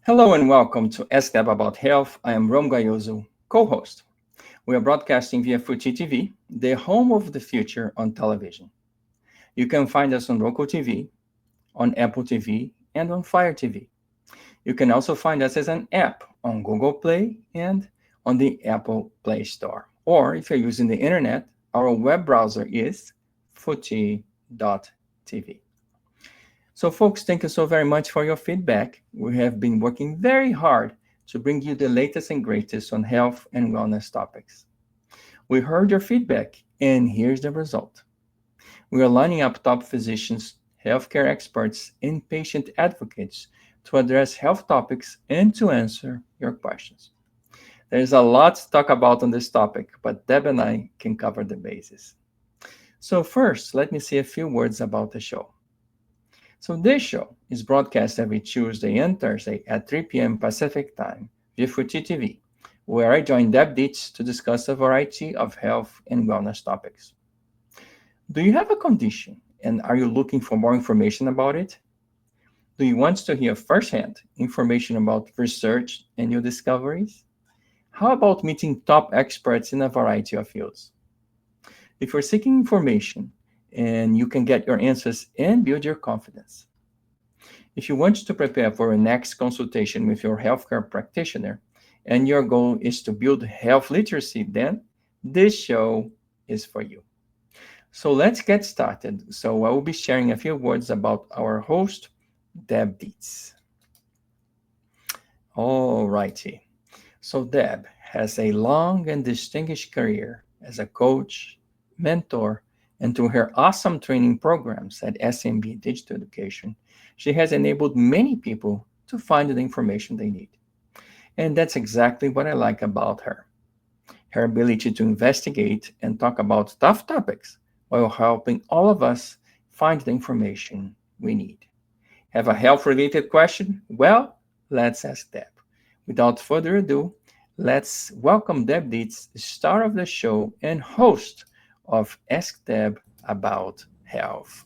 Hello and welcome to Ask Deb About Health. I am Rom Gayoso, co-host. We are broadcasting via Fuji TV, the home of the future on television. You can find us on Roku TV, on Apple TV, and on Fire TV. You can also find us as an app on Google Play and on the Apple Play Store. Or if you're using the internet, our web browser is fuji.tv. So, folks, thank you so very much for your feedback. We have been working very hard to bring you the latest and greatest on health and wellness topics. We heard your feedback, and here's the result. We are lining up top physicians, healthcare experts, and patient advocates to address health topics and to answer your questions. There's a lot to talk about on this topic, but Deb and I can cover the bases. So, first, let me say a few words about the show. So this show is broadcast every Tuesday and Thursday at 3 p.m. Pacific Time via Fuji TV, where I join Deb Dietz to discuss a variety of health and wellness topics. Do you have a condition and are you looking for more information about it? Do you want to hear firsthand information about research and new discoveries? How about meeting top experts in a variety of fields? If you're seeking information, and you can get your answers and build your confidence. If you want to prepare for your next consultation with your healthcare practitioner and your goal is to build health literacy, then this show is for you. So let's get started. So I will be sharing a few words about our host, Deb Dietz. All righty. So Deb has a long and distinguished career as a coach, mentor, and through her awesome training programs at SMB Digital Education, she has enabled many people to find the information they need. And that's exactly what I like about her. Her ability to investigate and talk about tough topics while helping all of us find the information we need. Have a health related question? Well, let's ask Deb. Without further ado, let's welcome Deb Dietz, the star of the show and host of Ask Deb About Health.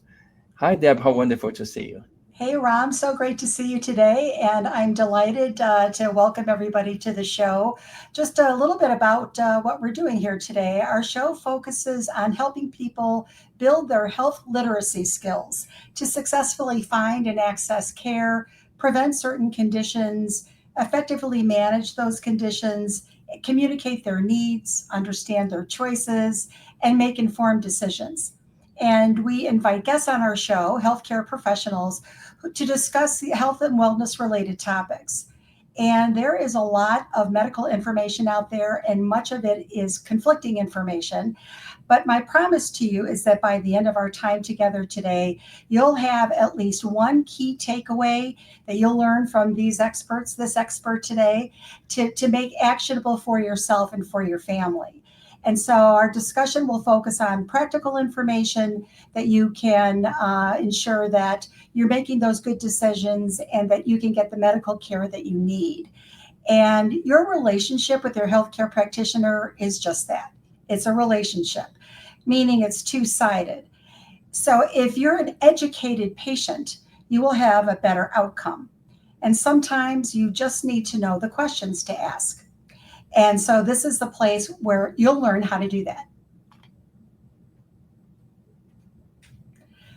Hi, Deb. How wonderful to see you. Hey, Ram, so great to see you today. And I'm delighted to welcome everybody to the show. Just a little bit about what we're doing here today. Our show focuses on helping people build their health literacy skills to successfully find and access care, prevent certain conditions, effectively manage those conditions, communicate their needs, understand their choices, and make informed decisions. And we invite guests on our show, healthcare professionals, to discuss the health and wellness related topics. And there is a lot of medical information out there, and much of it is conflicting information. But my promise to you is that by the end of our time together today, you'll have at least one key takeaway that you'll learn from these experts, this expert today, to make actionable for yourself and for your family. And so our discussion will focus on practical information that you can ensure that you're making those good decisions and that you can get the medical care that you need. And your relationship with your healthcare practitioner is just that. It's a relationship, meaning it's two-sided. So if you're an educated patient, you will have a better outcome. And sometimes you just need to know the questions to ask. And so this is the place where you'll learn how to do that.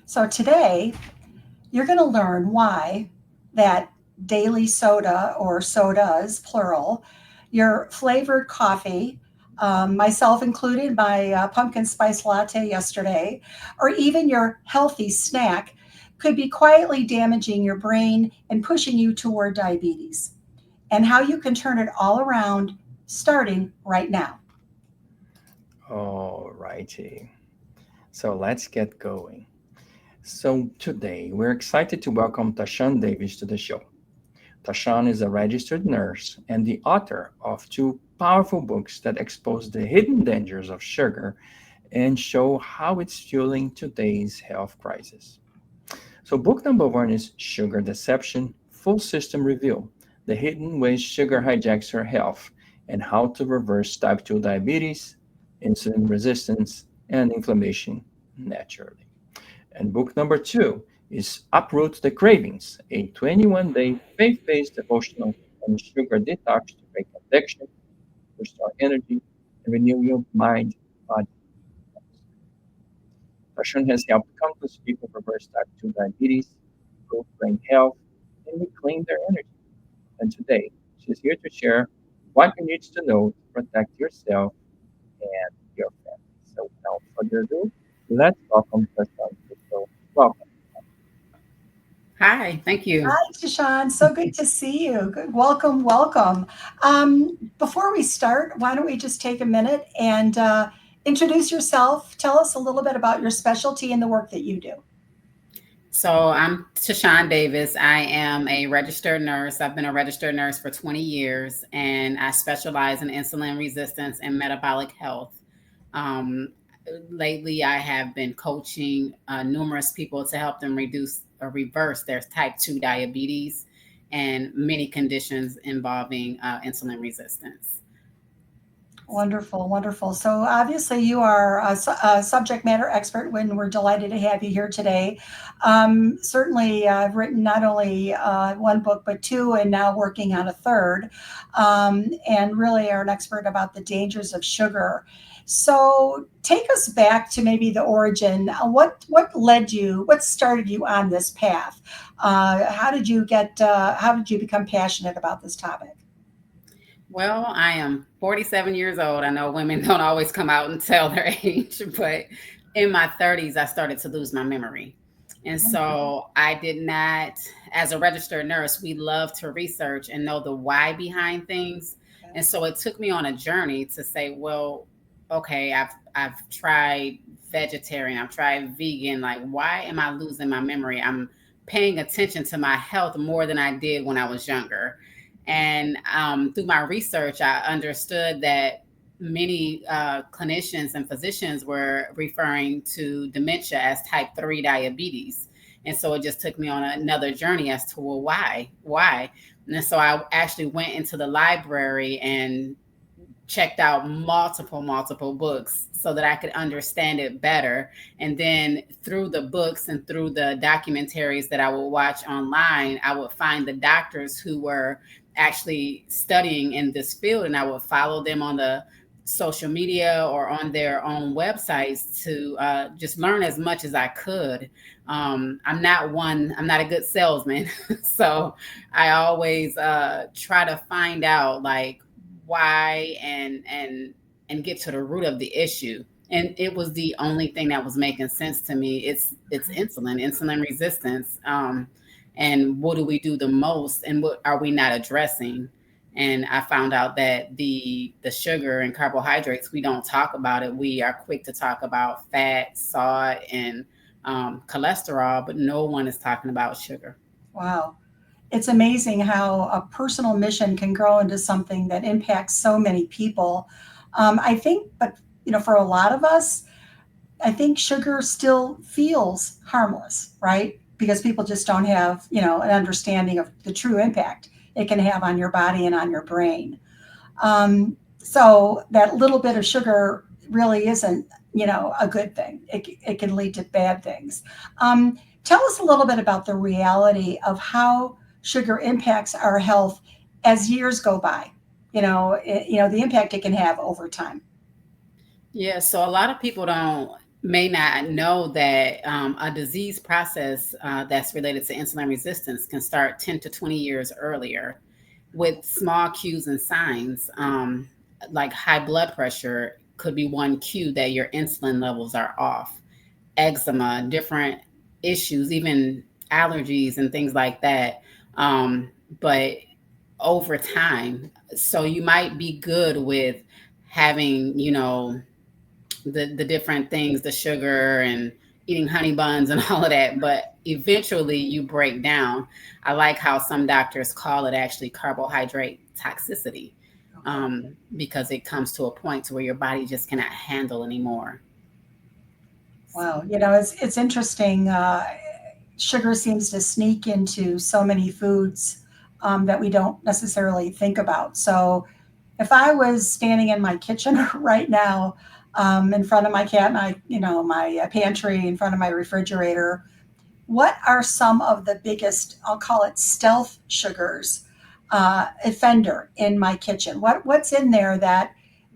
So today, you're going to learn why that daily soda or sodas, plural, your flavored coffee, myself included, my pumpkin spice latte yesterday, or even your healthy snack could be quietly damaging your brain and pushing you toward diabetes, and how you can turn it all around starting right now. All righty. So let's get going. So today we're excited to welcome TaShawn Davis to the show. TaShawn is a registered nurse and the author of two powerful books that expose the hidden dangers of sugar and show how it's fueling today's health crisis. So book number one is Sugar Deception, Full System Review, The Hidden Ways Sugar Hijacks Your Health and How to Reverse Type 2 Diabetes, Insulin Resistance, and Inflammation Naturally. And book number two is Uproot the Cravings, a 21-day faith-based devotional on sugar detox to break addiction, restore energy, and renew your mind, body. TaShawn has helped countless people reverse type 2 diabetes, improve brain health, and reclaim their energy. And today, she's here to share what you need to know to protect yourself and your family. So without further ado, let's welcome TaShawn to the show. Welcome. Hi, thank you. Hi, TaShawn. So good to see you. Good. Welcome, welcome. Before we start, why don't we just take a minute and introduce yourself? Tell us a little bit about your specialty and the work that you do. So I'm TaShawn Davis. I am a registered nurse. I've been a registered nurse for 20 years, and I specialize in insulin resistance and metabolic health. Um, Lately, I have been coaching numerous people to help them reduce or reverse their type 2 diabetes and many conditions involving insulin resistance. Wonderful, wonderful. So obviously you are a subject matter expert when we're delighted to have you here today. Certainly I've written not only one book, but two, and now working on a third, and really are an expert about the dangers of sugar. So take us back to maybe the origin. What started you on this path? How did you become passionate about this topic? Well, I am 47 years old. I know women don't always come out and tell their age, but in my 30s, I started to lose my memory. And so I did not, as a registered nurse, we love to research and know the why behind things. And so it took me on a journey to say, well, okay, I've tried vegetarian, I've tried vegan. Like, why am I losing my memory? I'm paying attention to my health more than I did when I was younger. And through my research, I understood that many clinicians and physicians were referring to dementia as type 3 diabetes. And so it just took me on another journey as to, well, why? Why? And so I actually went into the library and checked out multiple books so that I could understand it better. And then through the books and through the documentaries that I would watch online, I would find the doctors who were actually studying in this field, and I would follow them on the social media or on their own websites to just learn as much as I could. I'm not a good salesman. So I always try to find out like why and get to the root of the issue. And it was the only thing that was making sense to me. It's insulin resistance. And what do we do the most, and what are we not addressing? And I found out that the sugar and carbohydrates, we don't talk about it. We are quick to talk about fat, salt, and cholesterol, but no one is talking about sugar. Wow. It's amazing how a personal mission can grow into something that impacts so many people. I think, but for a lot of us, I think sugar still feels harmless, right? Because people just don't have, an understanding of the true impact it can have on your body and on your brain. So that little bit of sugar really isn't, a good thing. It can lead to bad things. Tell us a little bit about the reality of how sugar impacts our health as years go by. The impact it can have over time. Yeah, so a lot of people don't may not know that a disease process that's related to insulin resistance can start 10 to 20 years earlier with small cues and signs. Like high blood pressure could be one cue that your insulin levels are off. Eczema, different issues, even allergies and things like that. But over time, so you might be good with having, the different things, the sugar and eating honey buns and all of that, but eventually you break down. I like how some doctors call it actually carbohydrate toxicity, because it comes to a point to where your body just cannot handle anymore. Wow. It's interesting. Sugar seems to sneak into so many foods that we don't necessarily think about. So if I was standing in my kitchen right now, in front of my cat, my pantry, in front of my refrigerator, what are some of the biggest, I'll call it stealth sugars, offender in my kitchen? What's in there that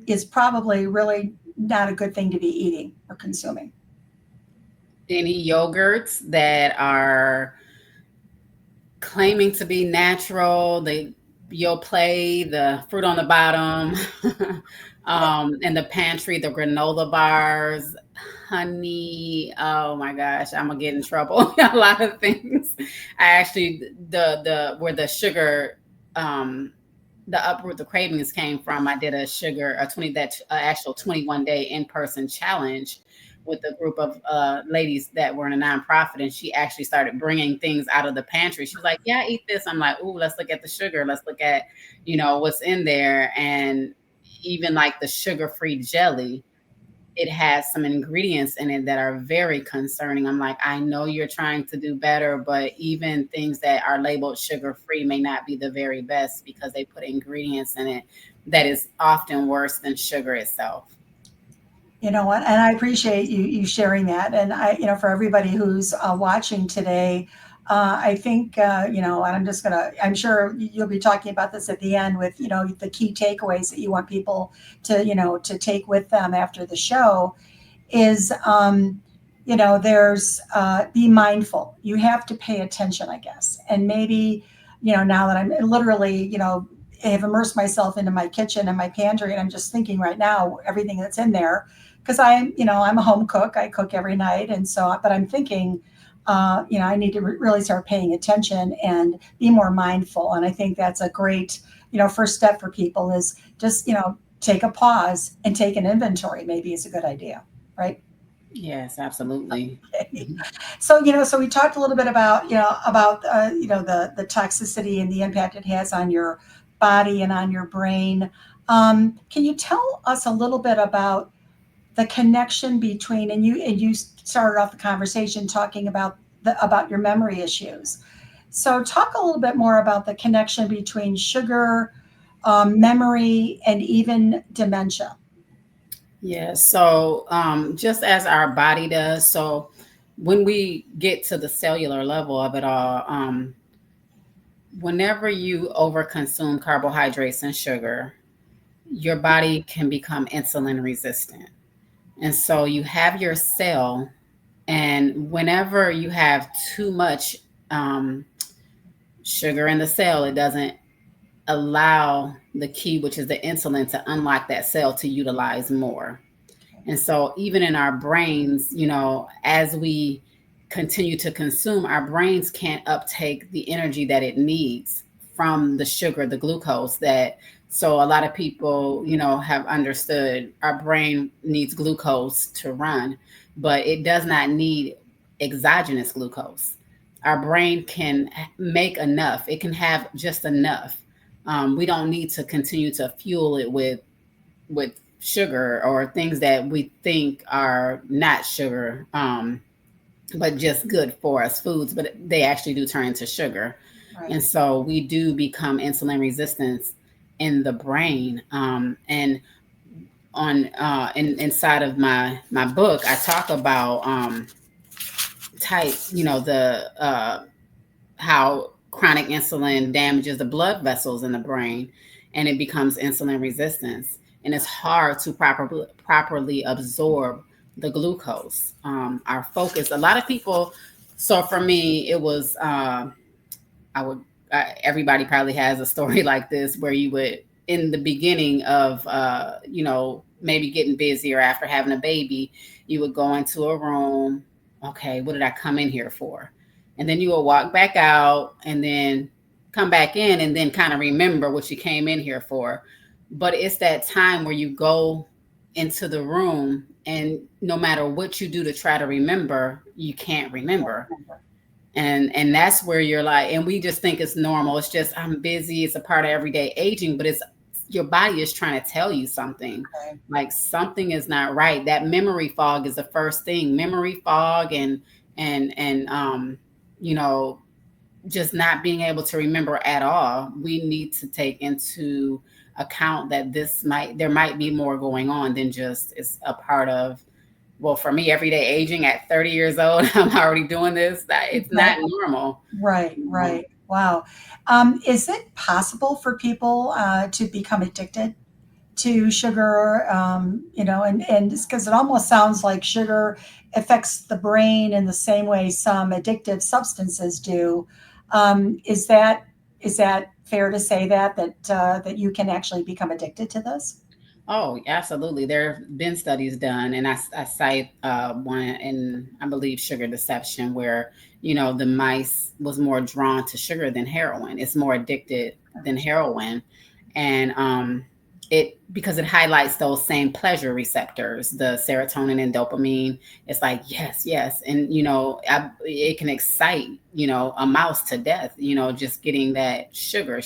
is probably really not a good thing to be eating or consuming? Any yogurts that are claiming to be natural, you'll play the fruit on the bottom, in the pantry, the granola bars, honey. Oh my gosh, I'm gonna get in trouble. A lot of things. I actually the where the sugar, um, the uproot the cravings came from. I did a actual 21-day in-person challenge with a group of ladies that were in a nonprofit, and she actually started bringing things out of the pantry. She was like, "Yeah, eat this." I'm like, "Ooh, let's look at the sugar. Let's look at what's in there." And even like the sugar-free jelly, it has some ingredients in it that are very concerning. I'm like, I know you're trying to do better, but even things that are labeled sugar free may not be the very best because they put ingredients in it that is often worse than sugar itself. You know what? And I appreciate you sharing that. And for everybody who's watching today, I think and I'm sure you'll be talking about this at the end with the key takeaways that you want people to take with them after the show is there's be mindful. You have to pay attention, I guess. And maybe now that I'm literally have immersed myself into my kitchen and my pantry, and I'm just thinking right now everything that's in there, because I'm a home cook. I cook every night, and so but I'm thinking I need to really start paying attention and be more mindful. And I think that's a great first step for people is just take a pause and take an inventory. Maybe is a good idea, right? Yes, absolutely. Okay. So we talked a little bit about the toxicity and the impact it has on your body and on your brain. Can you tell us a little bit about the connection between, and you started off the conversation talking about your memory issues. So talk a little bit more about the connection between sugar, memory, and even dementia. Yeah. So, just as our body does, so when we get to the cellular level of it all, whenever you overconsume carbohydrates and sugar, your body can become insulin resistant. And so you have your cell, and whenever you have too much um, sugar in the cell, it doesn't allow the key, which is the insulin, to unlock that cell to utilize more. And so, even in our brains, as we continue to consume, our brains can't uptake the energy that it needs from the sugar, the glucose that. So, a lot of people, have understood our brain needs glucose to run, but it does not need exogenous glucose. Our brain can make enough, it can have just enough. We don't need to continue to fuel it with sugar or things that we think are not sugar, but just good for us foods, but they actually do turn into sugar. Right. And so we do become insulin resistance in the brain. And inside of my book, I talk about type, the how chronic insulin damages the blood vessels in the brain, and it becomes insulin resistance. And it's hard to properly absorb the glucose. Our focus, a lot of people. So for me, it was I would. Everybody probably has a story like this where you would, in the beginning of maybe getting busy or after having a baby, you would go into a room. Okay, what did I come in here for? And then you will walk back out and then come back in and then kind of remember what you came in here for. But it's that time where you go into the room, and no matter what you do to try to remember, you can't remember. And that's where you're like, and we just think it's normal. It's just, I'm busy. It's a part of everyday aging, but it's your body is trying to tell you something. Okay. Like something is not right. That memory fog is the first thing. Memory fog and you know, just not being able to remember at all. We need to take into account that there might be more going on than just it's a part of well, for me, everyday aging at 30 years old, I'm already doing this. It's not Exactly. normal. Right, You know? right. Wow. Is it possible for people to become addicted to sugar? And because it almost sounds like sugar affects the brain in the same way some addictive substances do. Is that fair to say that you can actually become addicted to this? Oh, absolutely. There have been studies done, and I cite one in, I believe, Sugar Deception, where, the mice was more drawn to sugar than heroin. It's more addicted than heroin. And because it highlights those same pleasure receptors, the serotonin and dopamine. It's like, yes, yes. And, it can excite, a mouse to death, just getting that sugar,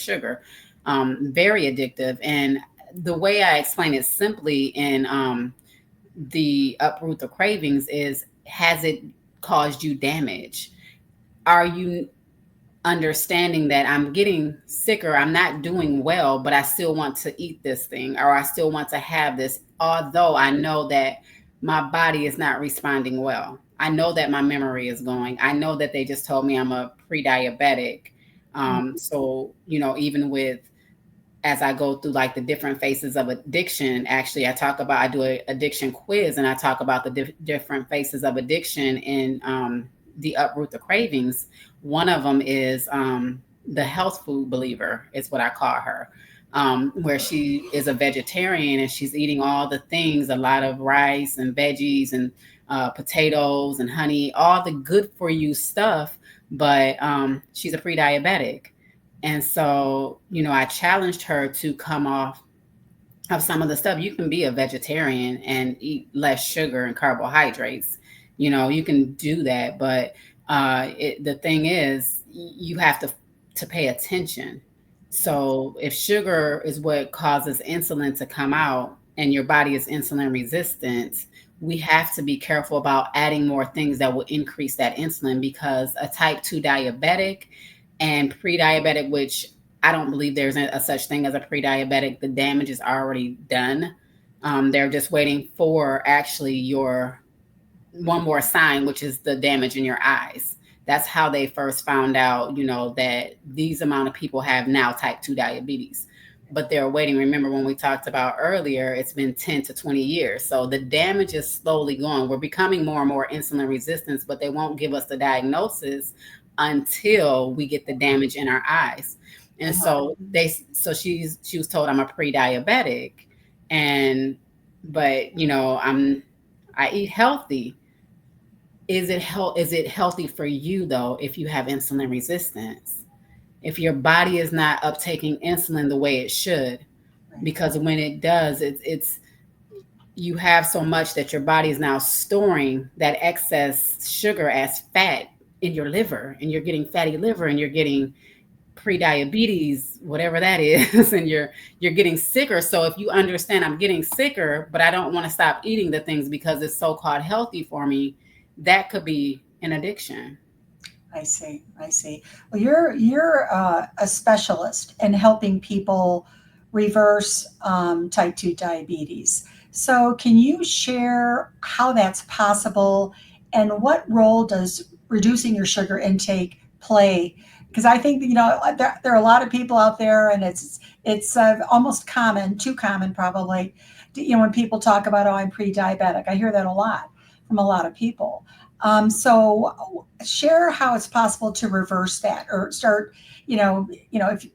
very addictive. And the way I explain it simply in the Uproot the Cravings is, has it caused you damage? Are you understanding that I'm getting sicker, I'm not doing well, but I still want to eat this thing, or I still want to have this, although I know that my body is not responding well. I know that my memory is going. I know that they just told me I'm a pre-diabetic. So, even with, as I go through like the different phases of addiction, actually, I do an addiction quiz, and I talk about the different phases of addiction in the Uproot the Cravings. One of them is the health food believer, is what I call her, where she is a vegetarian and she's eating all the things, a lot of rice and veggies and potatoes and honey, all the good for you stuff. But she's a pre diabetic. And so, I challenged her to come off of some of the stuff. You can be a vegetarian and eat less sugar and carbohydrates. You can do that, but the thing is, you have to pay attention. So if sugar is what causes insulin to come out and your body is insulin resistant, we have to be careful about adding more things that will increase that insulin, because a type 2 diabetic and pre-diabetic, which I don't believe there's a such thing as a pre-diabetic. The damage is already done. They're just waiting for actually your one more sign, which is the damage in your eyes. That's how they first found out, that these amount of people have now type 2 diabetes. But they're waiting. Remember when we talked about earlier, it's been 10 to 20 years. So the damage is slowly going. We're becoming more and more insulin resistant, but they won't give us the diagnosis until we get the damage in our eyes. And she was told I'm a pre-diabetic, and but I eat healthy. Is it healthy for you though if you have insulin resistance? If your body is not uptaking insulin the way it should, because when it does, it's you have so much that your body is now storing that excess sugar as fat in your liver, and you're getting fatty liver, and you're getting pre-diabetes, whatever that is, and you're getting sicker. So if you understand I'm getting sicker, but I don't want to stop eating the things because it's so-called healthy for me, that could be an addiction. I see. I see. Well, you're a specialist in helping people reverse type 2 diabetes. So, can you share how that's possible and what role does reducing your sugar intake play? Because I think there are a lot of people out there, and it's almost common, too common probably. When people talk about, oh, I'm pre-diabetic, I hear that a lot from a lot of people. So share how it's possible to reverse that, or start, if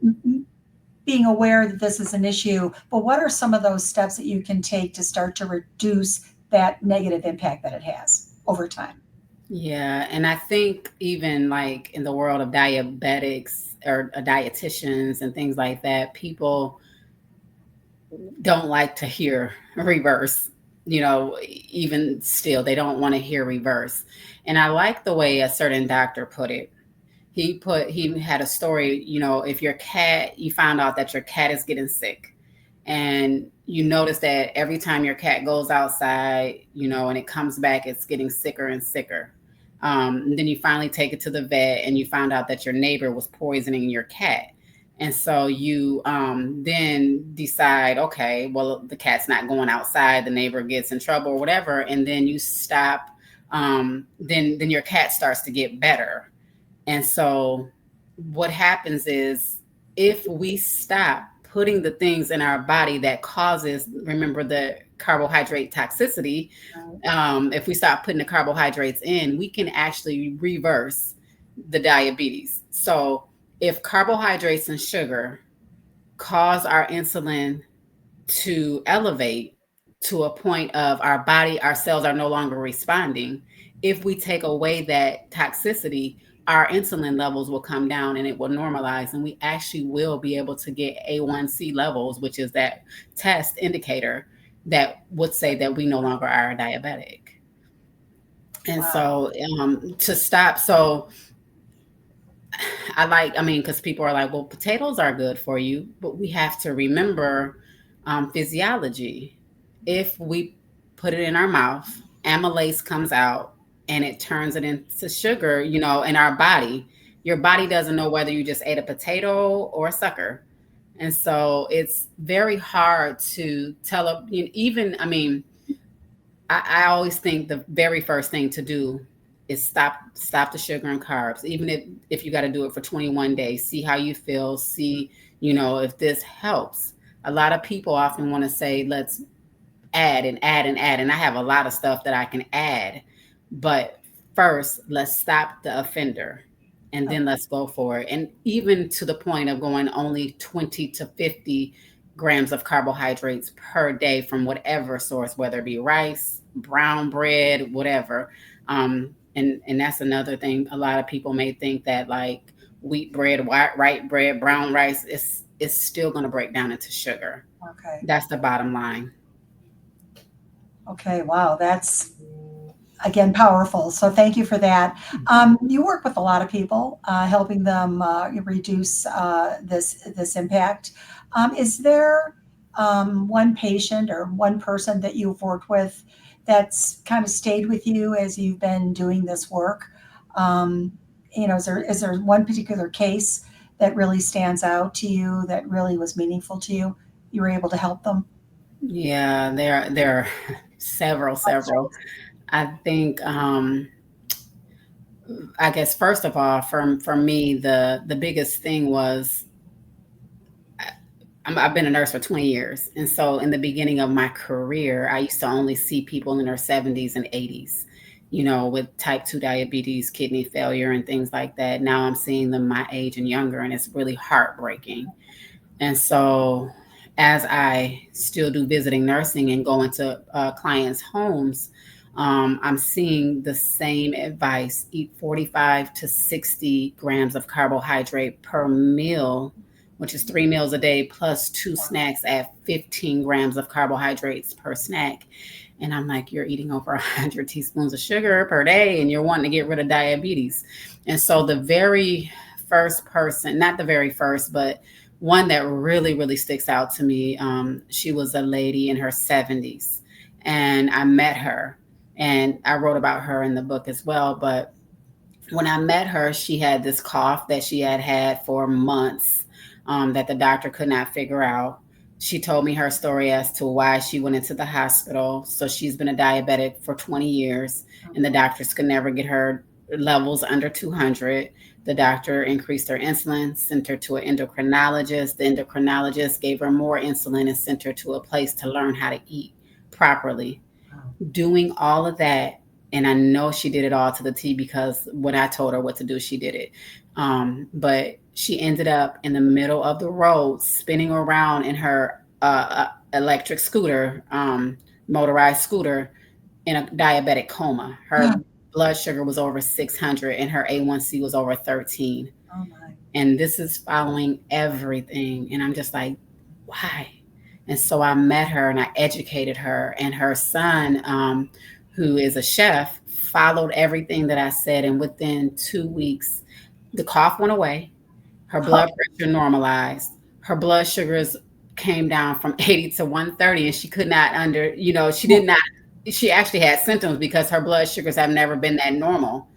being aware that this is an issue, but what are some of those steps that you can take to start to reduce that negative impact that it has over time? Yeah, and I think even like in the world of diabetics or dietitians and things like that, people don't like to hear reverse. Even still, they don't want to hear reverse. And I like the way a certain doctor put it. He had a story, if your cat, you found out that your cat is getting sick, and you notice that every time your cat goes outside, and it comes back, it's getting sicker and sicker. And then you finally take it to the vet and you found out that your neighbor was poisoning your cat. And so you then decide, okay, well, the cat's not going outside, the neighbor gets in trouble or whatever, and then you stop. Then your cat starts to get better. And so what happens is, if we stop putting the things in our body that causes, remember the carbohydrate toxicity, if we stop putting the carbohydrates in, we can actually reverse the diabetes. So if carbohydrates and sugar cause our insulin to elevate to a point of our body, our cells are no longer responding, if we take away that toxicity, our insulin levels will come down and it will normalize. And we actually will be able to get A1C levels, which is that test indicator that would say that we no longer are diabetic. And Wow. so to stop, so I mean, because people are like, well, potatoes are good for you, but we have to remember physiology. If we put it in our mouth, amylase comes out and it turns it into sugar, in our body. Your body doesn't know whether you just ate a potato or a sucker. And so it's very hard to tell, even, I mean, I always think the very first thing to do is stop the sugar and carbs, even if you got to do it for 21 days. See how you feel. See, if this helps. A lot of people often want to say, let's add and add and add. And I have a lot of stuff that I can add. But first, let's stop the offender and then let's go for it. And even to the point of going only 20 to 50 grams of carbohydrates per day from whatever source, whether it be rice, brown bread, whatever. And that's another thing. A lot of people may think that like wheat bread, white bread, brown rice is still going to break down into sugar. Okay. That's the bottom line. Okay. Wow. That's again powerful. So thank you for that. You work with a lot of people, helping them reduce this impact. Is there one patient or one person that you've worked with that's kind of stayed with you as you've been doing this work? Is there one particular case that really stands out to you that really was meaningful to you? You were able to help them. Yeah, there are several. I think I guess first of all, for me, the biggest thing was I've been a nurse for 20 years. And so in the beginning of my career, I used to only see people in their 70s and 80s, with type 2 diabetes, kidney failure, and things like that. Now I'm seeing them my age and younger, and it's really heartbreaking. And so as I still do visiting nursing and go into clients' homes, I'm seeing the same advice: eat 45 to 60 grams of carbohydrate per meal, which is 3 meals a day plus two snacks at 15 grams of carbohydrates per snack. And I'm like, you're eating over 100 teaspoons of sugar per day and you're wanting to get rid of diabetes. And so the very first person, not the very first, but one that really, really sticks out to me, she was a lady in her 70s. And I met her and I wrote about her in the book as well. But when I met her, she had this cough that she had had for months, that the doctor could not figure out. She told me her story as to why she went into the hospital. So she's been a diabetic for 20 years, and the doctors could never get her levels under 200. The doctor increased her insulin, sent her to an endocrinologist. The endocrinologist gave her more insulin and sent her to a place to learn how to eat properly. Doing all of that, and I know she did it all to the T because when I told her what to do, she did it. But she ended up in the middle of the road, spinning around in her electric scooter, motorized scooter, in a diabetic coma. Her blood sugar was over 600 and her A1C was over 13. Oh my. And this is following everything. And I'm just like, why? And so I met her and I educated her, and her son, who is a chef, followed everything that I said. And within 2 weeks, the cough went away. Her blood pressure normalized. Her blood sugars came down from 80 to 130, and she could not she did not, she actually had symptoms because her blood sugars have never been that normal.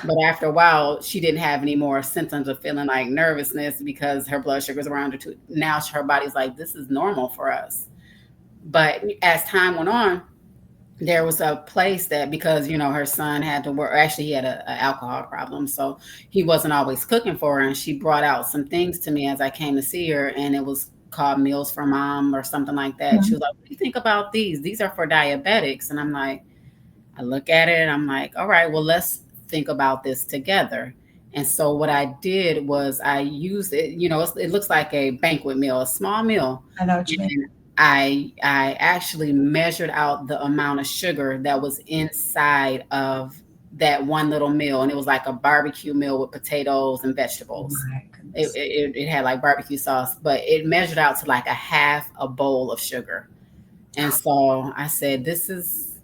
But after a while, she didn't have any more symptoms of feeling like nervousness because her blood sugars were under two. Now her body's like, this is normal for us. But as time went on, there was a place that, because her son had to work, actually he had a alcohol problem, so he wasn't always cooking for her, and she brought out some things to me as I came to see her, and it was called Meals for Mom or something like that. She Mhm. was like, what do you think about these are for diabetics? And I'm like, I look at it and I'm like, all right, well, let's think about this together. And so what I did was I used it, it looks like a banquet meal, a small meal. I know what you mean. And I actually measured out the amount of sugar that was inside of that one little meal. And it was like a barbecue meal with potatoes and Oh vegetables. my It, goodness. it, it had like barbecue sauce, but it measured out to like a half a bowl of sugar. And so I said, this is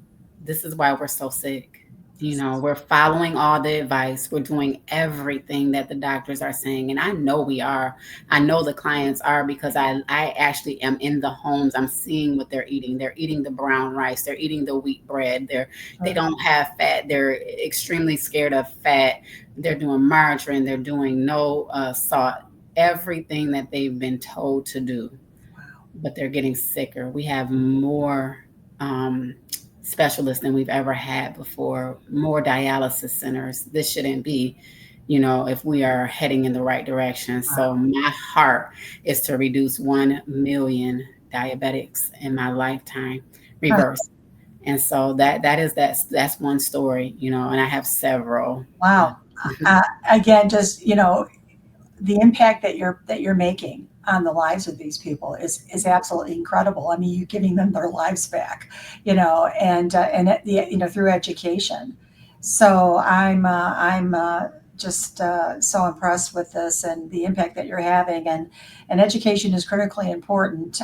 why we're so sick. We're following all the advice. We're doing everything that the doctors are saying. And I know we are. I know the clients are, because I actually am in the homes. I'm seeing what they're eating. They're eating the brown rice. They're eating the wheat bread. They Sure. don't have fat. They're extremely scared of fat. They're doing margarine. They're doing no salt. Everything that they've been told to do, Wow. but they're getting sicker. We have more um, specialists than we've ever had before, more dialysis centers. This shouldn't be, if we are heading in the right direction. So Wow. my heart is to reduce 1 million diabetics in my lifetime, Huh. reverse. And so that's one story, and I have several. Wow. Again, just the impact that you're making on the lives of these people is absolutely incredible. I mean, you're giving them their lives back, through education. So I'm just so impressed with this and the impact that you're having, and education is critically important.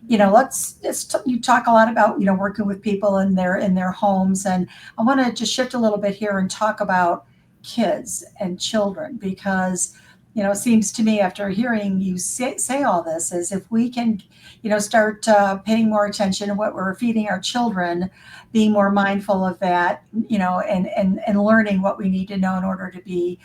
You talk a lot about working with people in their homes, and I want to just shift a little bit here and talk about kids and children, because it seems to me, after hearing you say all this, is if we can start paying more attention to what we're feeding our children, being more mindful of that, and learning what we need to know in order to be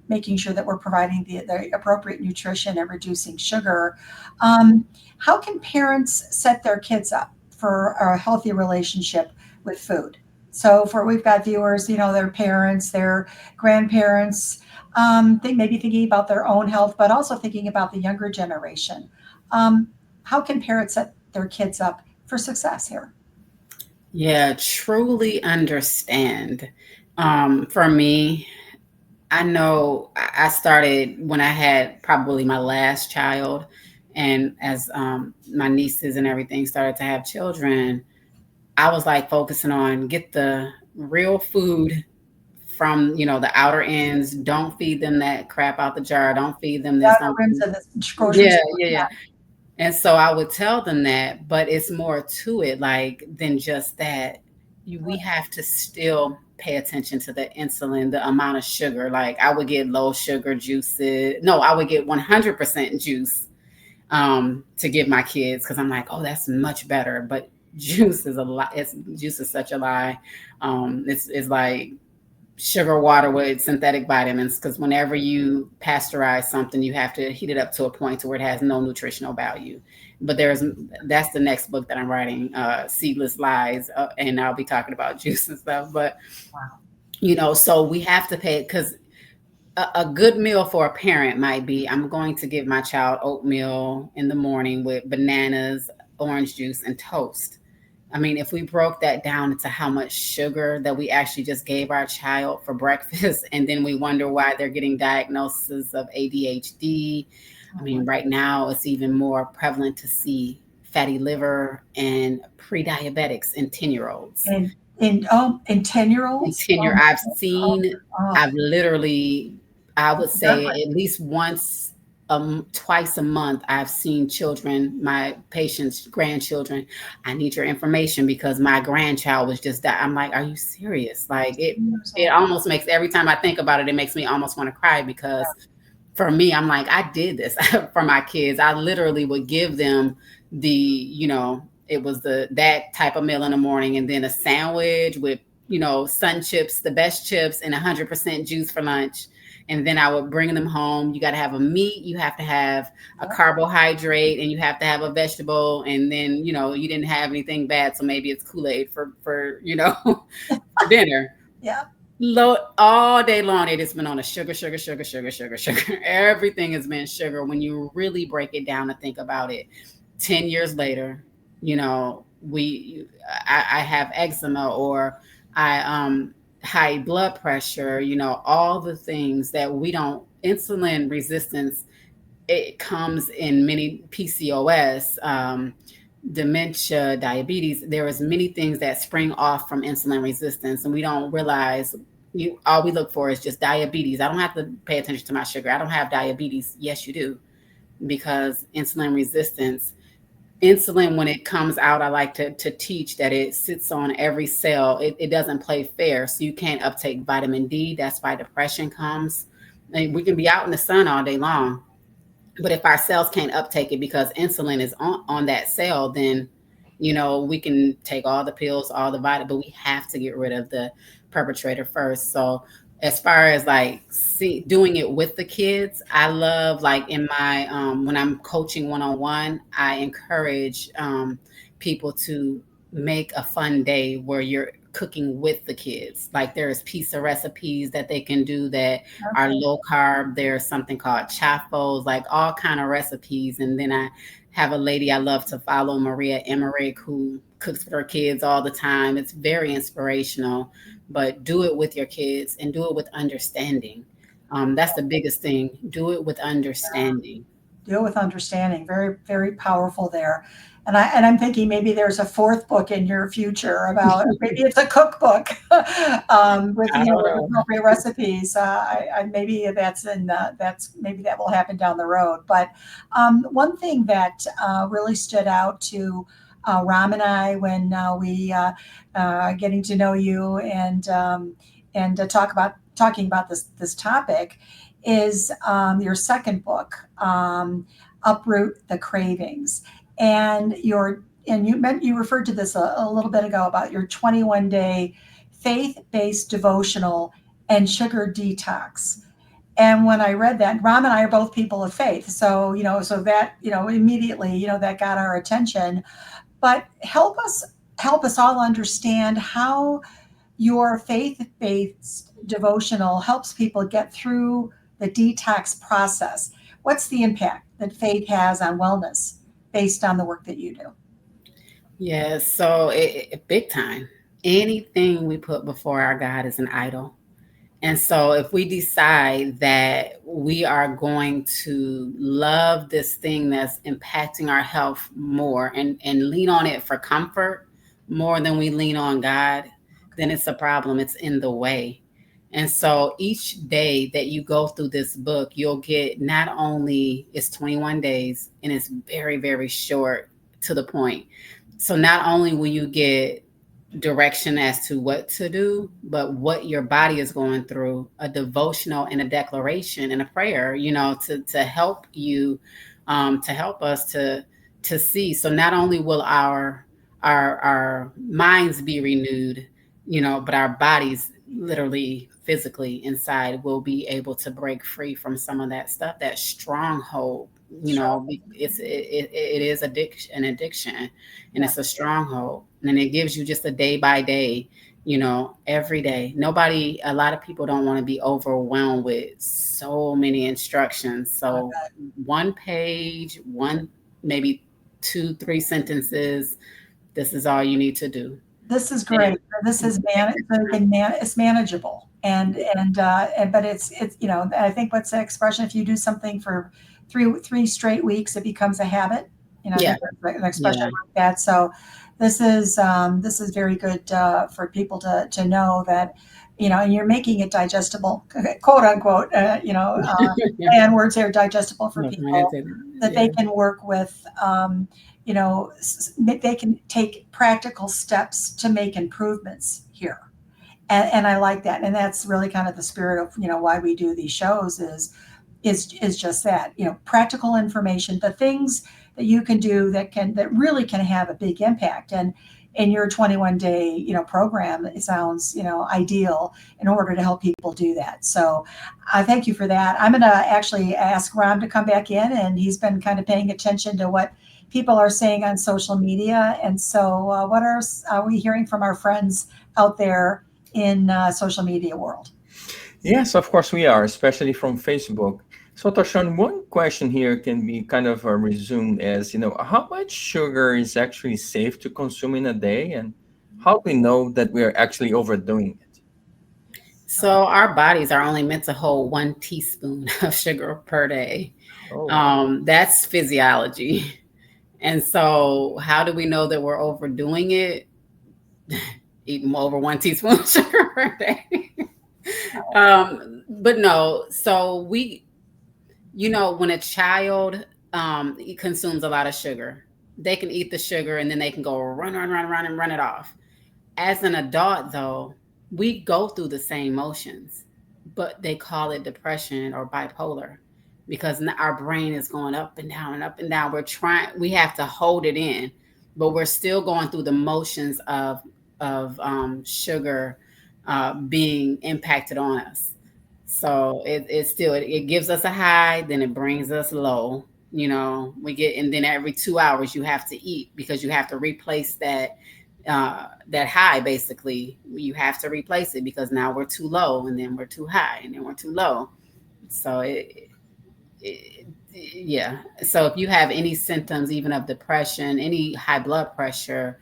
making sure that we're providing the appropriate nutrition and reducing sugar. How can parents set their kids up for a healthy relationship with food? So, for we've got viewers, their parents, their grandparents, they may be thinking about their own health, but also thinking about the younger generation. Um, how can parents set their kids up for success here? Yeah, truly understand. For me, I know I started when I had probably my last child, and as my nieces and everything started to have children, I was like focusing on get the real food from the outer ends. Don't feed them that crap out the jar. Don't feed them The this. outer Don't. rims of the grocery Yeah, store. yeah, yeah. And so I would tell them that, but it's more to it, like, than just that. We have to still pay attention to the insulin, the amount of sugar. Like, I would get low sugar juices. No, I would get 100% juice to give my kids, because I'm like, oh, that's much better. But juice is a lie. Juice is such a lie. It's like sugar water with synthetic vitamins, because whenever you pasteurize something, you have to heat it up to a point to where it has no nutritional value. But that's the next book that I'm writing, Seedless Lies, and I'll be talking about juice and stuff. But Wow. so we have to pay, because a good meal for a parent might be, I'm going to give my child oatmeal in the morning with bananas, orange juice, and toast. I mean, if we broke that down into how much sugar that we actually just gave our child for breakfast, and then we wonder why they're getting diagnoses of ADHD. I Oh mean, my. right now it's even more prevalent to see fatty liver and pre-diabetics in 10-year olds. In 10-year-olds? Tenure, Oh, oh, oh, I've literally, I would say definitely. at least once, twice a month, I've seen children, my patients, grandchildren. I need your information because my grandchild was just that. I'm like, are you serious? Like, Years it old. almost makes, every time I think about it, it makes me almost want to cry, because for me, I'm like, I did this for my kids. I literally would give them it was that type of meal in the morning, and then a sandwich with Sun Chips, the best chips, and 100% juice for lunch. And then I would bring them home. You got to have a meat, you have to have a Yep. carbohydrate, and you have to have a vegetable. And then, you didn't have anything bad. So maybe it's Kool-Aid for dinner. Yeah. All day long, it has been on a sugar, sugar, sugar, sugar, sugar, sugar. Everything has been sugar. When you really break it down and think about it, 10 years later, you know, I have eczema, or I high blood pressure, all the things that we don't insulin resistance. It comes in many PCOS, dementia, diabetes. There is many things that spring off from insulin resistance, and we don't realize. All we look for is just diabetes. I don't have to pay attention to my sugar. I don't have diabetes. Yes, you do, because insulin resistance. Insulin, when it comes out, I like to teach that it sits on every cell. It doesn't play fair, so you can't uptake vitamin D. That's why depression comes. And we can be out in the sun all day long, but if our cells can't uptake it because insulin is on that cell, then we can take all the pills, all the vitamin, but we have to get rid of the perpetrator first. So as far as like doing it with the kids, I love, like, in my when I'm coaching one-on-one, I encourage people to make a fun day where you're cooking with the kids. Like, there's pizza recipes that they can do that are Okay. low carb. There's something called chaffos, like all kind of recipes. And then I have a lady I love to follow, Maria Emmerich, who cooks with her kids all the time. It's very inspirational, but do it with your kids and do it with understanding. That's the biggest thing. Do it with understanding. Deal with understanding. Very, very powerful there. And I'm thinking maybe there's a fourth book in your future about, maybe it's a cookbook with, I don't with know. appropriate recipes. Maybe that's maybe that will happen down the road. But one thing that really stood out to Ram and I when getting to know you and talking about this topic is your second book, Uproot the Cravings, and you referred to this a little bit ago about your 21-day faith-based devotional and sugar detox. And when I read that, Ram and I are both people of faith, so that immediately that got our attention. But help us all understand how your faith-based devotional helps people get through the detox process. What's the impact that faith has on wellness based on the work that you do? Yeah, so big time. Anything we put before our God is an idol. And so if we decide that we are going to love this thing that's impacting our health more, and lean on it for comfort more than we lean on God, then it's a problem. It's in the way. And so each day that you go through this book, you'll get, not only it's 21 days and it's very, very short, to the point. So not only will you get direction as to what to do, but what your body is going through, a devotional and a declaration and a prayer, to help you, to help us to see. So not only will our minds be renewed, but our bodies, literally physically inside, will be able to break free from some of that stuff, that stronghold. Sure. It is an addiction, and Yeah. it's a stronghold, and it gives you just a day by day, every day. A lot of people don't want to be overwhelmed with so many instructions. I So bet. one page, maybe 2, 3 sentences, this is all you need to do. This is And great. This is it's manageable, and but it's I think what's the expression? If you do something for three straight weeks, it becomes a habit. I yeah, think there's an expression yeah, like that. So this is very good for people to know that and you're making it digestible, quote unquote. And words here, digestible for no pun people intended. that Yeah. they can work with. They can take practical steps to make improvements here. And I like that. And that's really kind of the spirit of, why we do these shows is just that, practical information, the things that you can do that really can have a big impact. in your 21-day, program, it sounds, ideal in order to help people do that. So I thank you for that. I'm going to actually ask Ron to come back in, and he's been kind of paying attention to what people are saying on social media. And so what are we hearing from our friends out there in social media world? Yes, of course we are, especially from Facebook. So, Tashawn, one question here can be kind of resumed as, how much sugar is actually safe to consume in a day, and how we know that we are actually overdoing it? So our bodies are only meant to hold 1 teaspoon of sugar per day. Oh, wow. That's physiology. And so how do we know that we're overdoing it? Eating over 1 teaspoon of sugar per day. But no, so when a child consumes a lot of sugar, they can eat the sugar and then they can go run, run, run, run, and run it off. As an adult, though, we go through the same motions, but they call it depression or bipolar because our brain is going up and down and up and down. We have to hold it in, but we're still going through the motions of sugar being impacted on us. So it gives us a high, then it brings us low. And then every 2 hours you have to eat because you have to replace that high. Basically, you have to replace it because now we're too low, and then we're too high, and then we're too low. So yeah. So if you have any symptoms, even of depression, any high blood pressure,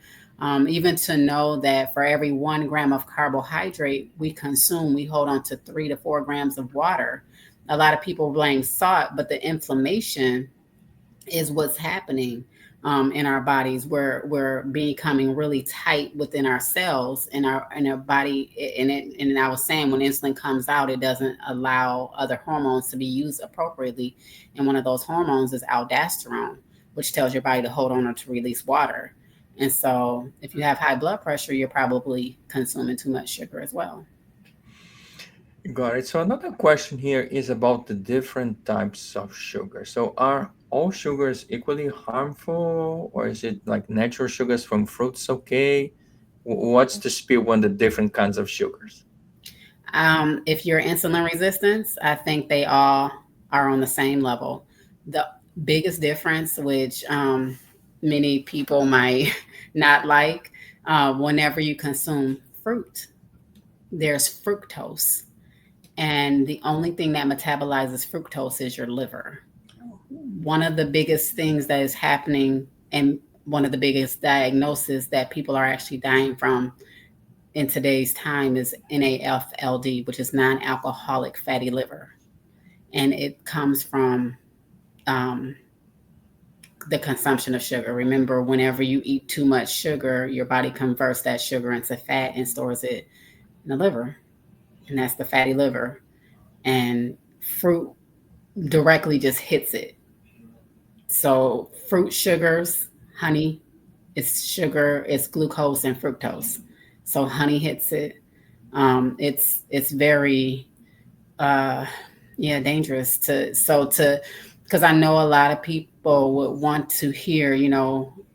even to know that for every 1 gram of carbohydrate we consume, we hold on to 3 to 4 grams of water. A lot of people blame salt, but the inflammation is what's happening in our bodies. We're becoming really tight within our cells in our body. And I was saying, when insulin comes out, it doesn't allow other hormones to be used appropriately. And one of those hormones is aldosterone, which tells your body to hold on or to release water. And so if you have high blood pressure, you're probably consuming too much sugar as well. Got it. So another question here is about the different types of sugar. So are all sugars equally harmful, or is it like natural sugars from fruits okay? What's the spiel on the different kinds of sugars? If you're insulin resistance, I think they all are on the same level. The biggest difference, which many people might not like, whenever you consume fruit, there's fructose. And the only thing that metabolizes fructose is your liver. One of the biggest things that is happening, and one of the biggest diagnoses that people are actually dying from in today's time, is NAFLD, which is non-alcoholic fatty liver. And it comes from the consumption of sugar. Remember, whenever you eat too much sugar, your body converts that sugar into fat and stores it in the liver. And that's the fatty liver. And fruit directly just hits it. So fruit sugars, honey, it's sugar, it's glucose and fructose. So honey hits it. It's very dangerous because I know a lot of people would want to hear,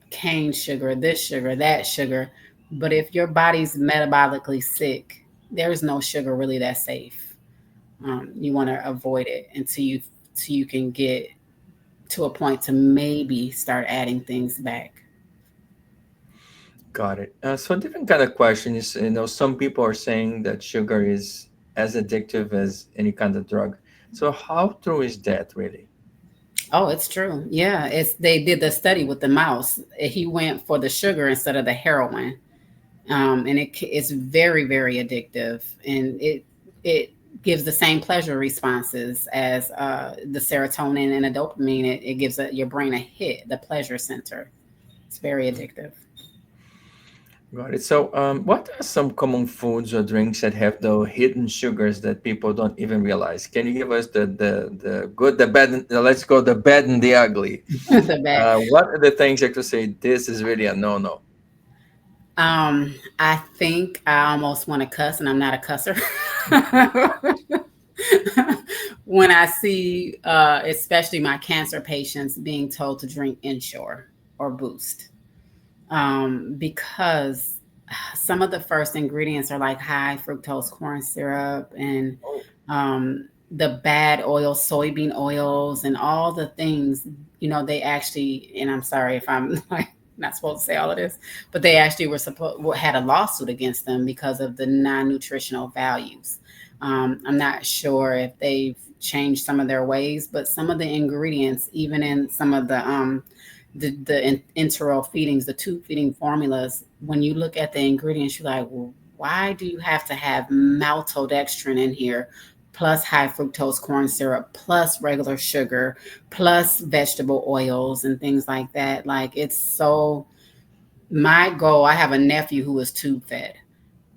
cane sugar, this sugar, that sugar. But if your body's metabolically sick, there's no sugar really that's safe. You want to avoid it until you can get to a point to maybe start adding things back. Got it. So different kind of questions. Some people are saying that sugar is as addictive as any kind of drug. So how true is that really? Oh, it's true. Yeah, they did the study with the mouse. He went for the sugar instead of the heroin, and it's very, very addictive, and it gives the same pleasure responses as the serotonin and the dopamine. It gives your brain a hit, the pleasure center. It's very addictive. Got it. So what are some common foods or drinks that have the hidden sugars that people don't even realize? Can you give us the good, the bad, let's go the bad and the ugly. The bad. What are the things that you say this is really a no-no? I think I almost want to cuss, and I'm not a cusser. When I see, especially my cancer patients, being told to drink Ensure or Boost, because some of the first ingredients are like high fructose corn syrup and Oh, the bad oils, soybean oils, and all the things. They actually, and I'm sorry if I'm like not supposed to say all of this, but they actually were supposed had a lawsuit against them because of the non-nutritional values. I'm not sure if they've changed some of their ways, but some of the ingredients, even in some of the enteral feedings, the tube feeding formulas, when you look at the ingredients, you're like, well, why do you have to have maltodextrin in here, plus high fructose corn syrup, plus regular sugar, plus vegetable oils and things like that? Like, it's so, my goal, I have a nephew who is tube fed.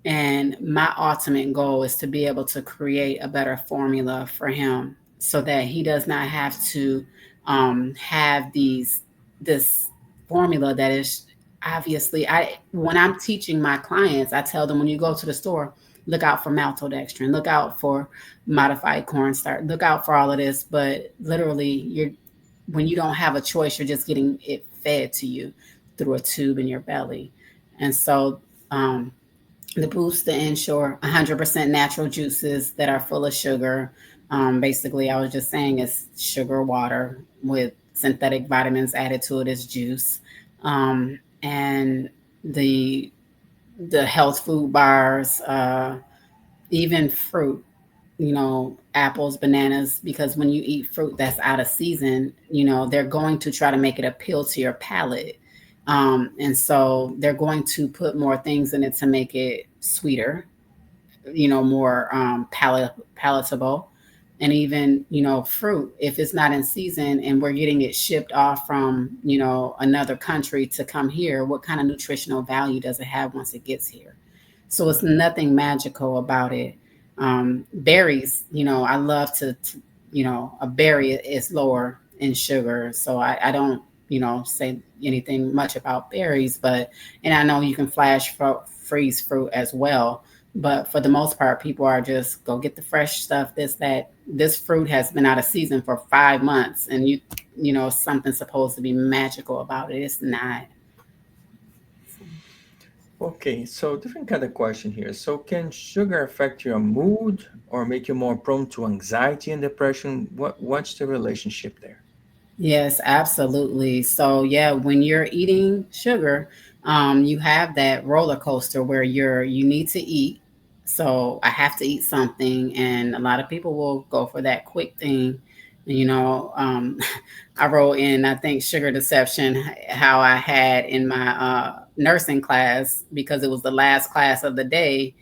And my ultimate goal is to be able to create a better formula for him so that he does not have to have this formula that is obviously, when I'm teaching my clients, I tell them when you go to the store, look out for maltodextrin, look out for modified cornstarch, look out for all of this. But literally, when you don't have a choice, you're just getting it fed to you through a tube in your belly. And so um, the boost, the ensure 100% natural juices that are full of sugar. Basically, I was just saying it's sugar water with synthetic vitamins added to it as juice. And the the health food bars, even fruit, apples, bananas, because when you eat fruit that's out of season, they're going to try to make it appeal to your palate. And so they're going to put more things in it to make it sweeter, more palatable. And even, fruit, if it's not in season and we're getting it shipped off from, another country to come here, what kind of nutritional value does it have once it gets here? So it's nothing magical about it. Berries, I love a berry is lower in sugar. So I don't, say anything much about berries, and I know you can freeze fruit as well. But for the most part, people are just go get the fresh stuff. This fruit has been out of season for 5 months, and something's supposed to be magical about it. It's not. okay. So different kind of question here. So can sugar affect your mood or make you more prone to anxiety and depression? What's the relationship there? Yes, absolutely. So yeah, when you're eating sugar, you have that roller coaster where you need to eat. So I have to eat something, and a lot of people will go for that quick thing. You know, um, I wrote in, I think, sugar deception, how I had in my nursing class because it was the last class of the day.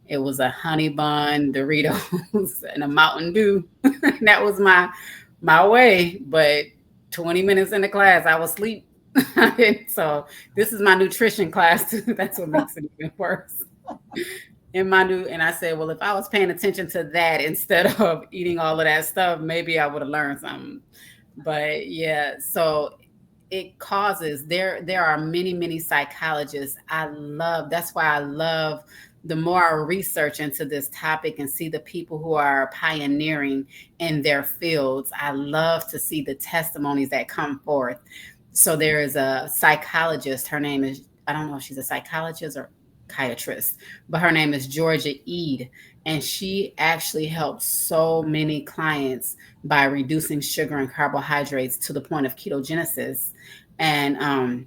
It was a honey bun, Doritos, and a Mountain Dew. That was my way. But 20 minutes in the class, I was asleep. So this is my nutrition class too. That's what makes it even worse. And I said, well, if I was paying attention to that instead of eating all of that stuff, maybe I would have learned something. But yeah, so it causes, there are many psychologists. That's why I love, the more I research into this topic and see the people who are pioneering in their fields, I love to see the testimonies that come forth. So there is a psychologist, her name is, I don't know if she's a psychologist or psychiatrist, but her name is Georgia Ede, and she actually helps so many clients by reducing sugar and carbohydrates to the point of ketogenesis. And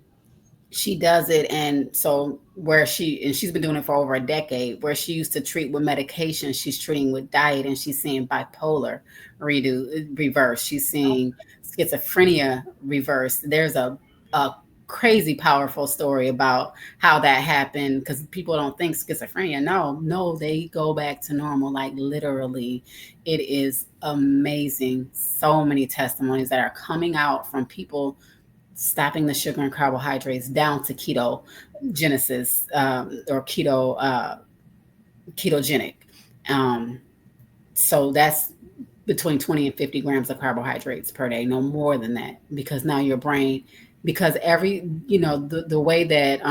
she does it, and so she's been doing it for over a decade. Where she used to treat with medication, she's treating with diet, and she's seeing bipolar reverse. She's seeing schizophrenia reverse. There's a crazy powerful story about how that happened, because people don't think schizophrenia. No, they go back to normal, like literally. It is amazing. So many testimonies that are coming out from people stopping the sugar and carbohydrates down to keto genesis, or ketogenic. Um, so that's between 20 and 50 grams of carbohydrates per day, no more than that, because now your brain, because the way that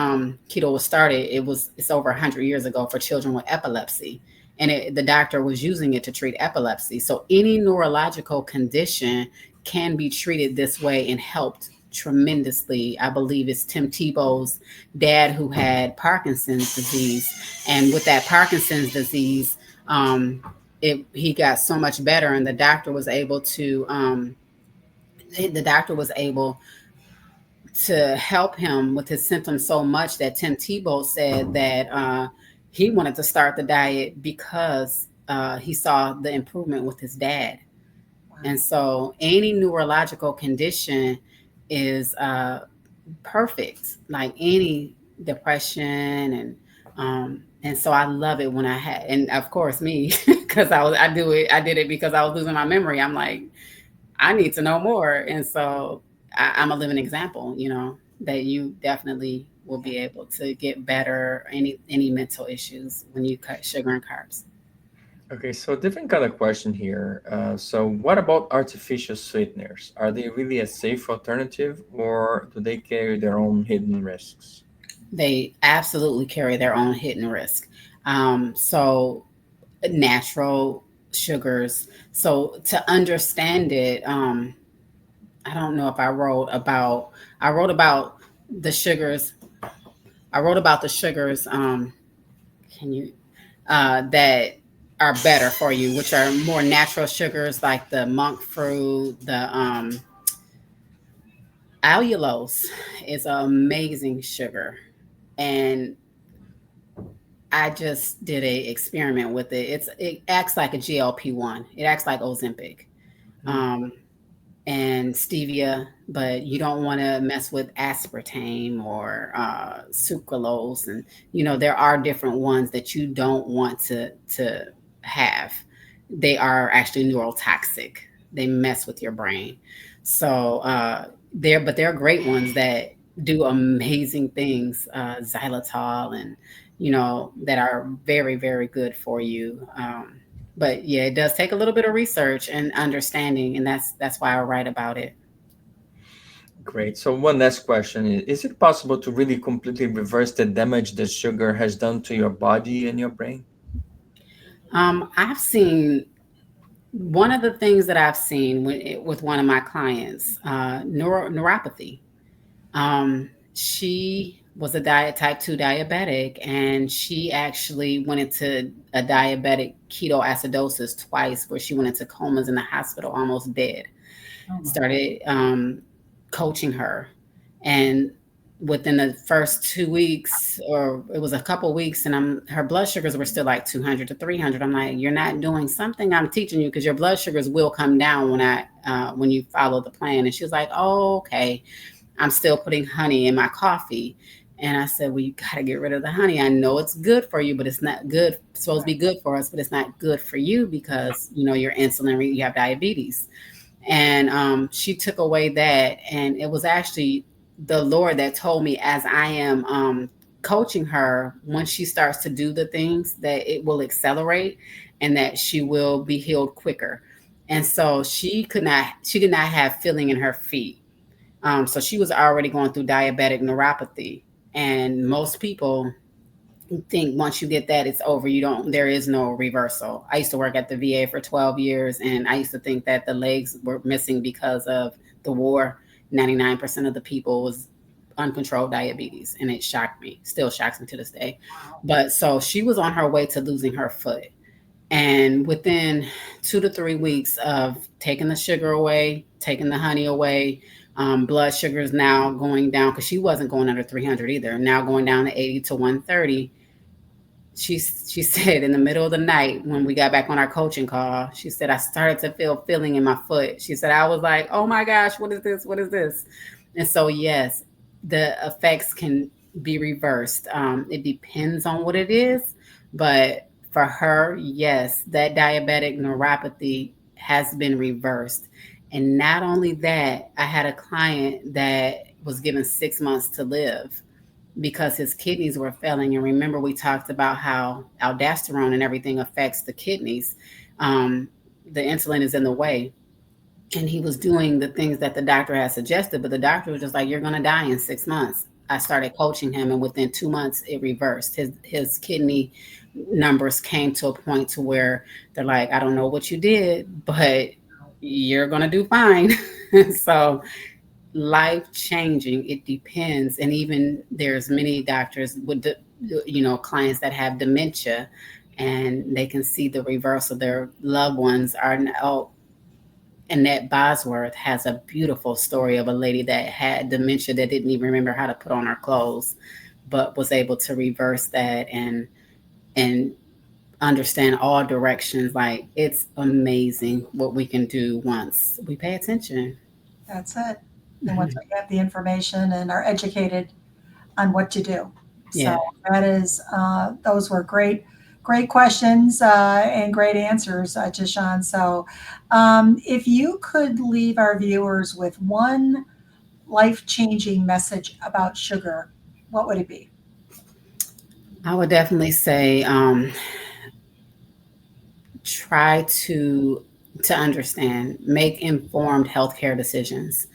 keto was started, it's over 100 years ago for children with epilepsy, and the doctor was using it to treat epilepsy. So any neurological condition can be treated this way and helped tremendously. I believe it's Tim Tebow's dad who had Parkinson's disease, and with that Parkinson's disease, um, he got so much better, and the doctor was able to help him with his symptoms so much that Tim Tebow said that he wanted to start the diet because he saw the improvement with his dad. And so any neurological condition is perfect, like any depression and so I love it when I had, and of course me, because I did it because I was losing my memory. I'm like, I need to know more. And so I'm a living example, that you definitely will be able to get better any mental issues when you cut sugar and carbs. Okay, so different kind of question here. So what about artificial sweeteners? Are they really a safe alternative, or do they carry their own hidden risks? They absolutely carry their own hidden risk. So natural sugars. So to understand it, I don't know if I wrote about the sugars. I wrote about the sugars. Can you that are better for you, which are more natural sugars like the monk fruit, the allulose is an amazing sugar, and I just did a experiment with it. It acts like a GLP-1. It acts like Ozempic. Mm. Um, and stevia, but you don't want to mess with aspartame or sucralose. And there are different ones that you don't want to have. They are actually neurotoxic. They mess with your brain. So there are great ones that do amazing things, xylitol, and that are very, very good for you. But yeah, it does take a little bit of research and understanding, and that's why I write about it. Great. So one last question is it possible to really completely reverse the damage that sugar has done to your body and your brain? I've seen one of the things that I've seen with one of my clients, neuropathy. She was a type 2 diabetic, and she actually went into a diabetic ketoacidosis twice, where she went into comas in the hospital, almost dead. Oh my. Started coaching her, and within the first 2 weeks, or it was a couple weeks, and her blood sugars were still like 200 to 300. I'm like, you're not doing something I'm teaching you, because your blood sugars will come down when you follow the plan. And she was like, oh, okay. I'm still putting honey in my coffee. And I said, well, you got to get rid of the honey. I know it's good for you, but it's not good. It's supposed to be good for us, but it's not good for you because, your insulin, you have diabetes. And she took away that. And it was actually the Lord that told me, as I am coaching her, once she starts to do the things, that it will accelerate and that she will be healed quicker. And so she did not have feeling in her feet. So she was already going through diabetic neuropathy. And most people think once you get that, it's over. There is no reversal. I used to work at the VA for 12 years, and I used to think that the legs were missing because of the war. 99% of the people was uncontrolled diabetes, and it shocked me, still shocks me to this day. But so she was on her way to losing her foot. And within 2 to 3 weeks of taking the sugar away, taking the honey away, blood sugar is now going down, because she wasn't going under 300 either, now going down to 80 to 130. She said in the middle of the night when we got back on our coaching call, she said, I started to feel feeling in my foot. She said, I was like, oh my gosh, what is this? What is this? And so, yes, the effects can be reversed. It depends on what it is. But for her, yes, that diabetic neuropathy has been reversed. And not only that, I had a client that was given 6 months to live because his kidneys were failing. And remember, we talked about how aldosterone and everything affects the kidneys. Um, the insulin is in the way. And he was doing the things that the doctor had suggested, but the doctor was just like, you're going to die in 6 months. I started coaching him, and within 2 months, it reversed. His kidney numbers came to a point to where they're like, I don't know what you did, but you're going to do fine. So life changing. It depends. And even there's many doctors with, clients that have dementia, and they can see the reverse of their loved ones are now. Annette Bosworth has a beautiful story of a lady that had dementia that didn't even remember how to put on her clothes, but was able to reverse that and understand all directions. Like, it's amazing what we can do once we pay attention. That's it. And once we have the information and are educated on what to do. So Yeah. that is, those were great, great questions and great answers, TaShawn. So if you could leave our viewers with one life-changing message about sugar, what would it be? I would definitely say, try to understand, make informed healthcare decisions.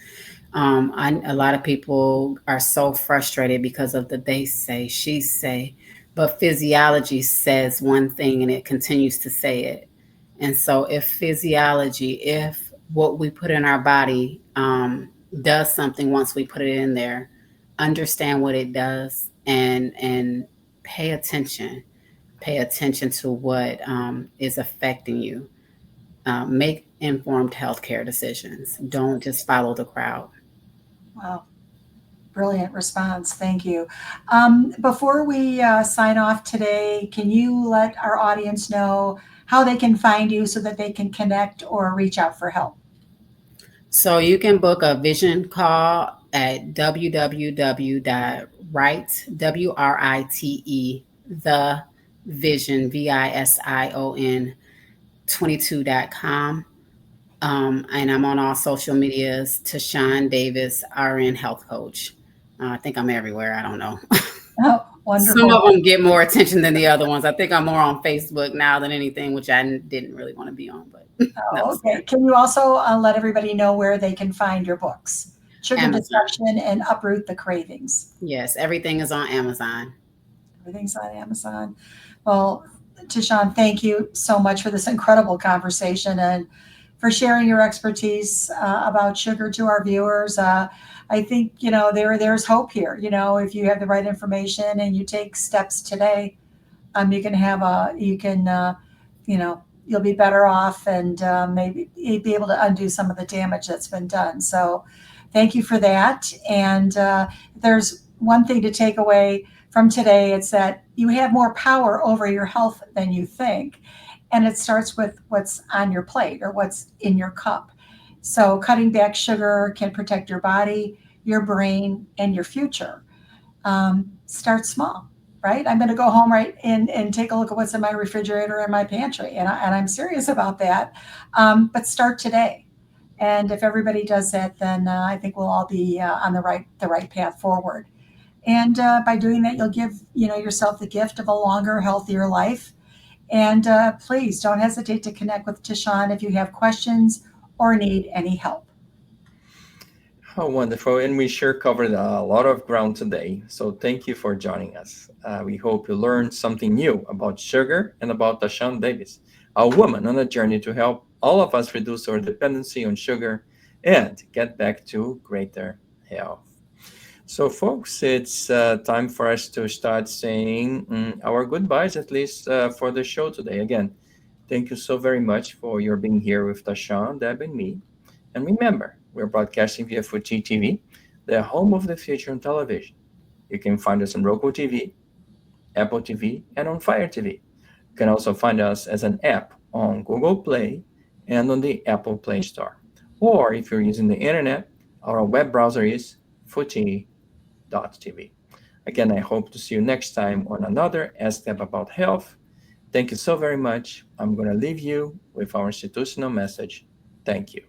A lot of people are so frustrated because of the they say, she say, but physiology says one thing and it continues to say it. And so, if what we put in our body does something once we put it in there, understand what it does, and pay attention. Pay attention to what is affecting you. Make informed healthcare decisions. Don't just follow the crowd. Wow, brilliant response. Thank you. Before we sign off today, can you let our audience know how they can find you so that they can connect or reach out for help? So you can book a vision call at www.write, WRITE, the vision, VISION 22.com. And I'm on all social medias, TaShawn Davis, RN Health Coach. I think I'm everywhere. I don't know. Oh, Some wonderful. of them get more attention than the other ones. I think I'm more on Facebook now than anything, which I didn't really want to be on, but Oh, that's okay. Can you also let everybody know where they can find your books? Sugar Amazon. Deception and Uproot the Cravings. Yes, everything is on Amazon. Everything's on Amazon. Well, TaShawn, thank you so much for this incredible conversation and for sharing your expertise about sugar to our viewers. I think there's hope here. If you have the right information and you take steps today, you can have a you can you'll be better off and maybe be able to undo some of the damage that's been done. So thank you for that. And if there's one thing to take away from today, it's that you have more power over your health than you think. And it starts with what's on your plate or what's in your cup. So cutting back sugar can protect your body, your brain, and your future. Start small, right? I'm going to go home right and take a look at what's in my refrigerator and my pantry. And I'm serious about that. But start today. And if everybody does that, then I think we'll all be on the right path forward. And by doing that, you'll give yourself the gift of a longer, healthier life. And please don't hesitate to connect with TaShawn if you have questions or need any help. How wonderful. And we sure covered a lot of ground today. So thank you for joining us. We hope you learned something new about sugar and about TaShawn Davis, a woman on a journey to help all of us reduce our dependency on sugar and get back to greater health. So, folks, it's time for us to start saying our goodbyes, at least for the show today. Again, thank you so very much for your being here with TaShawn, Deb, and me. And remember, we're broadcasting via Fuji TV, the home of the future on television. You can find us on Roku TV, Apple TV, and on Fire TV. You can also find us as an app on Google Play and on the Apple Play Store. Or if you're using the internet, our web browser is fuji.tv. Again, I hope to see you next time on another Step About Health. Thank you so very much. I'm going to leave you with our institutional message. Thank you.